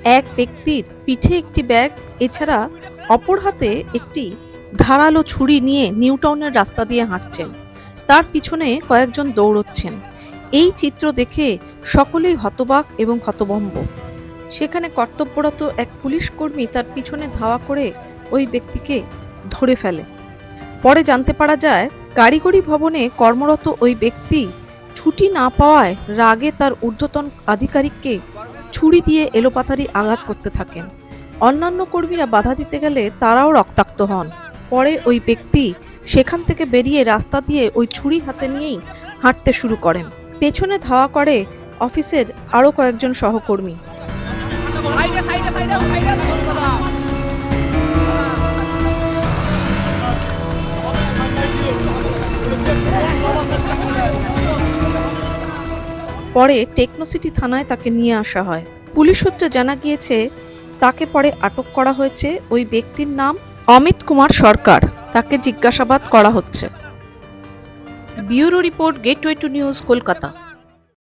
এক ব্যক্তির পিঠে একটি ব্যাগ, এছাড়া অপর হাতে একটি ধারালো ছুরি নিয়ে নিউটাউনের রাস্তা দিয়ে হাঁটছেন। তার পিছনে কয়েকজন দৌড়চ্ছেন। এই চিত্র দেখে সকলেই হতবাক এবং হতভম্ব। সেখানে কর্তব্যরত এক পুলিশ কর্মী তার পিছনে ধাওয়া করে ওই ব্যক্তিকে ধরে ফেলে। পরে জানতে পারা যায়, কারিগরি ভবনে কর্মরত ওই ব্যক্তি ছুটি না পাওয়ায় রাগে তার ঊর্ধ্বতন আধিকারিককে ছুরি দিয়ে এলোপাতাড়ি আঘাত করতে থাকেন। অন্যান্য কর্মীরা বাধা দিতে গেলে তারাও রক্তাক্ত হন। পরে ওই ব্যক্তি সেখান থেকে বেরিয়ে রাস্তা দিয়ে ওই ছুরি হাতে নিয়েই হাঁটতে শুরু করেন। পেছনে ধাওয়া করে অফিসের আরও কয়েকজন সহকর্মী। পরে টেকনোসিটি থানায় তাকে নিয়ে আসা হয়। পুলিশ সূত্রে জানা গিয়েছে, তাকে পরে আটক করা হয়েছে। ওই ব্যক্তির নাম অমিত কুমার সরকার। তাকে জিজ্ঞাসাবাদ করা হচ্ছে। Bureau report, gateway to news, Kolkata.